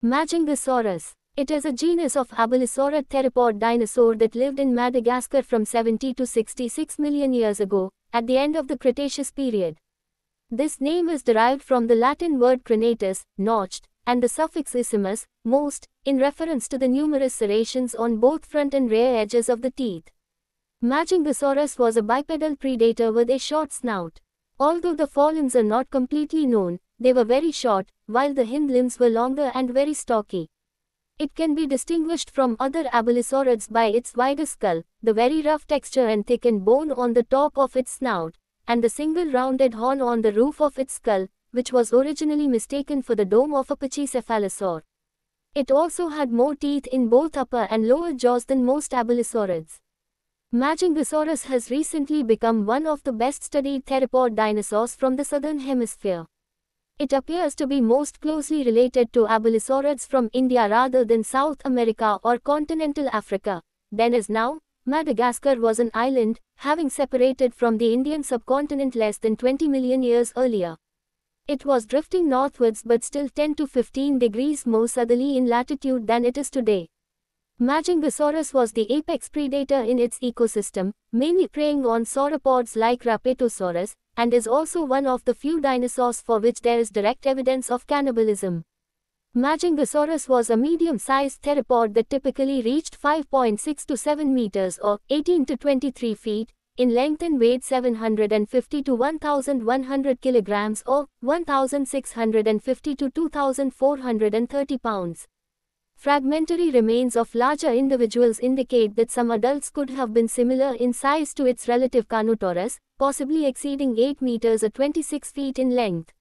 Majungasaurus. It is a genus of abelisaurid theropod dinosaur that lived in Madagascar from 70 to 66 million years ago, at the end of the Cretaceous period. This name is derived from the Latin word crenatus, notched, and the suffix isimus, most, in reference to the numerous serrations on both front and rear edges of the teeth. Majungasaurus was a bipedal predator with a short snout. Although the forelimbs are not completely known, they were very short, while the hind limbs were longer and very stocky. It can be distinguished from other abelisaurids by its wider skull, the very rough texture and thickened bone on the top of its snout, and the single rounded horn on the roof of its skull, which was originally mistaken for the dome of a pachycephalosaur. It also had more teeth in both upper and lower jaws than most abelisaurids. Majungasaurus has recently become one of the best-studied theropod dinosaurs from the southern hemisphere. It appears to be most closely related to abelisaurids from India rather than South America or continental Africa. Then as now, Madagascar was an island, having separated from the Indian subcontinent less than 20 million years earlier. It was drifting northwards but still 10 to 15 degrees more southerly in latitude than it is today. Majungasaurus was the apex predator in its ecosystem, mainly preying on sauropods like Rapetosaurus, and is also one of the few dinosaurs for which there is direct evidence of cannibalism. Majungasaurus was a medium-sized theropod that typically reached 5.6 to 7 meters or 18 to 23 feet in length and weighed 750 to 1,100 kilograms or 1,650 to 2,430 pounds. Fragmentary remains of larger individuals indicate that some adults could have been similar in size to its relative Carnotaurus, possibly exceeding 8 meters or 26 feet in length.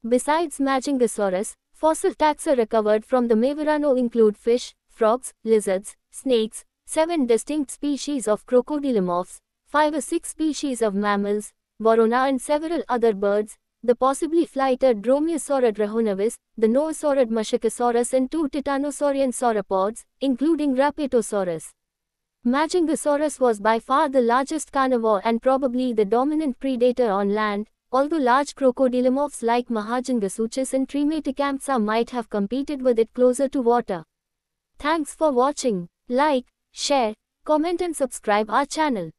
Besides Majungasaurus, fossil taxa recovered from the Mevarano include fish, frogs, lizards, snakes, 7 distinct species of crocodilomorphs, 5 or 6 species of mammals, vorona and several other birds, the possibly flighted Dromaeosaurid rahonavis, the Noasaurid Mashakasaurus and 2 titanosaurian sauropods, including Rapetosaurus. Majungasaurus was by far the largest carnivore and probably the dominant predator on land, although large crocodilomorphs like Mahajangasuchus and Trematocamsa might have competed with it closer to water. Thanks for watching. Like, share, comment and subscribe our channel.